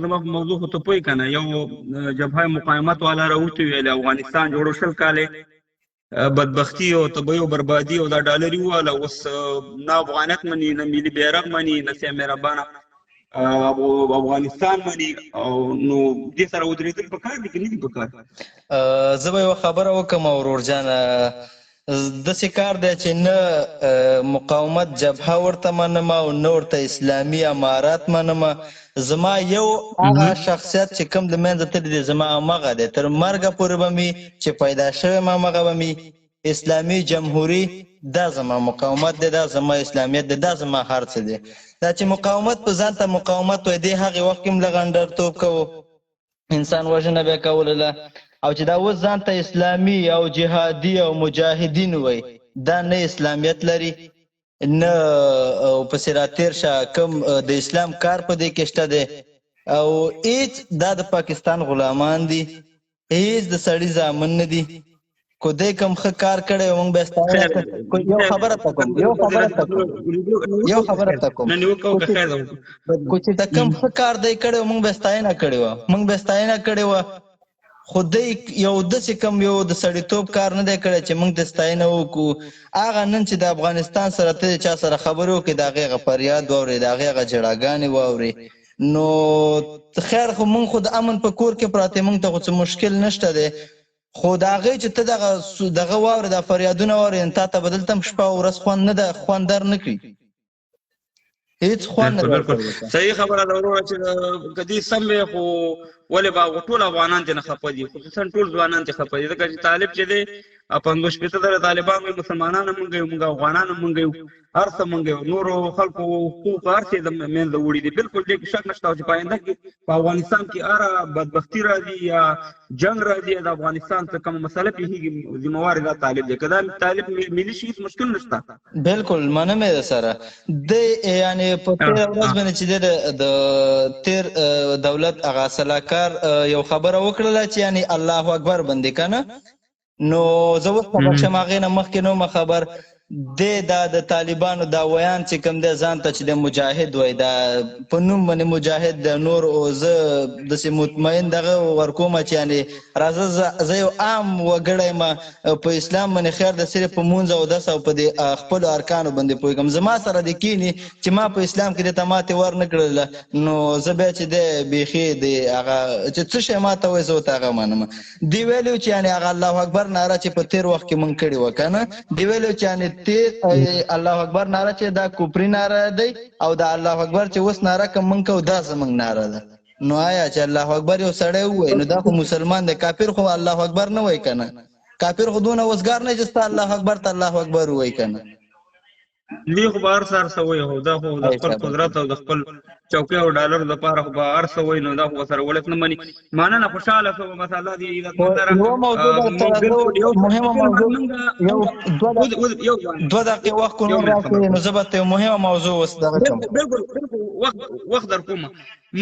زما په موضوع خو ته پوهې که نه، یو جبهه مقاومت والا راوتې ویل افغانستان جوړو 20 کالې بدبختي او تباهي او بربادي او دا ډالري وواله، اوس نه افغانیت مني، نه ملي بیرغ مني، نه سیمه مهربانه افغانستان مني. او نو دې سره ودرېدل پکار دي که نه دي پکار؟ زه به یوه خبره وکړم ورور جانه، داسې کار دی چې نه مقاومت جبهه ورته منم او نه ورته اسلامي امارات منم. زما یو هغه شخصیت چې کوم د منځه تللی دی زما همغه دی، تر مرګه پورې به مې چې پیدا شوی م همغه به مې اسلامي جمهوري، دا زما مقاومت دی، دا زما اسلامیت دی، دا زما هر څه دی. دا چې مقاومت په ځان ته مقاومت وای دی، هغې وخت کې هم لغنډرتوب کوو، انسان وژنه به یې کوله، او چې دا اوس ځان ته اسلامي او جهادي او مجاهدین وای، دا نه اسلامیت لري نه پسې راتېر شه، کوم د اسلام کار په دې کې شته دی، او هېڅ دا د پاکستان غلامان دي، هېڅ د سړي زامن نه دي. کو دی کوم ښه کار کړی موږ به یې ستاینه کوو. یو خبره ته کوم کو چې د کوم ښه کار دی کړی موږ به یې ستاینه کړې وه، موږ به یې ستاینه کړې وه، خو دی یو داسې کوم یو د سړیتوب کار نه دی کړی چې موږ د ستاینه وکړو. هغه نن چې د افغانستان سره ته د چا سره خبرې وکړې، د هغې هغه فریاد واورې، د هغې هغه ژړاګانې واورې، نو خیر خو موږ خو د امن په کور کې پراته، موږ ته خو څه مشکل نشته دی، خو د هغې چې ته دغه واورې، دا فریادونه واورې، تا ته به دلته هم شپه او ورځ خوند نه ده، خوند در نه کړي، هېڅ خوند نه بالکل صحیح خبره ده وروره، چې که دې سم وی خو ولې به ټول افغانان ترې نه خفه دي، خصوصا ټول ځوانان ترې خفه دي، ځکه چې طالب چې دی 50 زره طالبان وي، مسلمانان هم موږ یو، موږ افغانان هم موږ یو، هر څه موږ یو، نورو خلکو حقوق هر څه د منځه وړي دي. بالکل دې کې شک نشته چې په آینده کې په افغانستان کې هره بدبختي راځي یا جنګ راځي، د افغانستان څه کومه مسله پیښېږي، ذمهوار دا طالب دی. که دا طالب ملي شي هېڅ مشکل نشته. بالکل منم یې درسره. دی یعنې په تېره ورځ باندې چې دی د تېر دولت هغه سلاکار یو خبره وکړله چې یعنې الله اکبر باندې که نه، نو زه اوس خبر شم، هغې نه مخکې نه وم خبر. دی دا د طالبانو دا ویان چې کوم دی ځان ته چې د مجاهد وایي، دا په نوم باندې مجاهد د نور، او زه داسې مطمئن دغه ورکومه چې یعنې راځه زه یو عام وګړی یم په اسلام باندې، خیر د صرف په مونځ او اودس او په دې خپلو ارکانو باندې پوهېږم، زما سره دې کښېني چې ما په اسلام کې دې ته ماتې ور نه کړله، نو زه بیا چې دی بیخي د هغه چې څه شی ما ته وایي زه ورته هغه منم. دې ویلي چې یعنې هغه الله اکبر ناره چې په تېر وخت کې مونږ کړې وه که نه، دې ویلي چې یعنې الله اکبر ناره چې دا کفري ناره دی، او دا الله اکبر چې اوس ناره که موږ کوو دا زموږ ناره ده. نو آیا چې الله اکبر یو سړی ووایي نو دا خو مسلمان دی، کافر خو الله اکبر نه وایي که نه، کافر خو دونه وزګار نه چې ستا الله اکبر ته الله اکبر ووایي که نه. دې خو به هر څه هر څه وایي، خو دا خو د خپل قدرت او د خپل چوکۍ او ډالرو دپاره خو به هر څه وایي، نو دا خو سره ولس نه مني. مننه، خوشحاله شوم. بس الله دې عزتمندره. دوه دقیقې وخت کو نور راکړې، نو زه به ته یو مهمه موضوع اوس دغه کړم. بالکل وخت در کومه.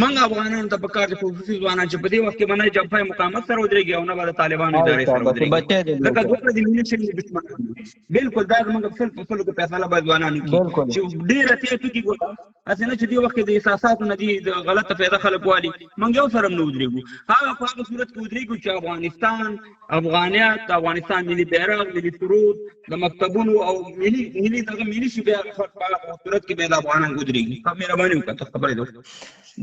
موږ افغانانو ته پکار دي، خصوصي ځوانان چې په دې وخت کې به نه جبهه مقاومت سره ودرېږي او نه به د طالبانو ادارې سره ودرېږي، ځکه دواړه د ملي شري دښمنان دي. بالکل دا زموږ په خپلو کې فیصله باید ځوانانو کړي چې ډېره تېره ټکي ګوته، هسې نه چې دې وخت کې د احساساتو نه دي د غلطه فایده خلک والي، موږ یو سره هم نه ودرېږو. هغه په هغه صورت کې ودرېږو چې افغانستان، افغانیت، د افغانستان ملي بیرغ، ملي سرود، د مکتبونو او ملي دغه ملي شي، بیا په هغه صورت کې بیا د افغانان ودرېږي. مهرباني وکړه ته خبرې ده.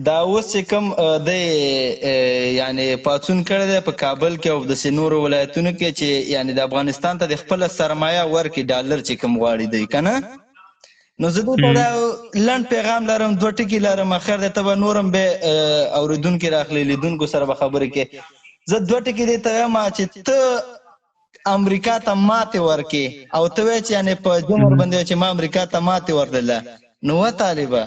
دا اوس چې کوم دی یعنې پاڅون کړی دی په کابل کې او داسې نورو ولایتونو کې چې یعنې د افغانستان ته د خپله سرمایه ورکړي، ډالر چې کوم غواړي دی که نه، نو زه دې ته دا لنډ پیغام لرم، 2 ټکي لرم، خیر دی ته به نور هم بیا اورېدونکي راخلي، لیدونکو سره به خبرې کې. زه 2 ټکي دې ته وایم چې ته امریکا ته ماتې ورکې او ته وایې چې یعنې په جمهور باندې چې ما امریکا ته ماتې ورکړله، نو طالبه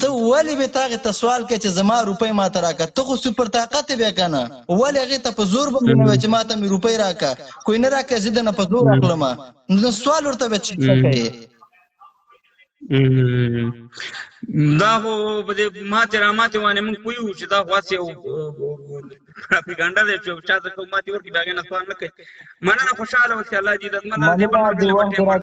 ته ولې به هغې ته سوال کوې چې زما روپۍ ما ته راکړه؟ ته خو سوپر طاقت یې بیا که نه، ولې هغې ته په زور باندې نه وایې چې ما ته مې روپۍ راکړه؟ کوی نه راکړې، زه دې نه په زور اخلم، نو سوال ورته بیا څه کوې؟ دا خو په دې ماتې راماتې باندې موږ پوهېږو چې دا خو هسې یو پروپاګانډا دی چې چا ته کوم ماتې ورکړي، د هغې نه سوال نه کوي. مننه، خوشحاله اوسې. الله دې عزتمنه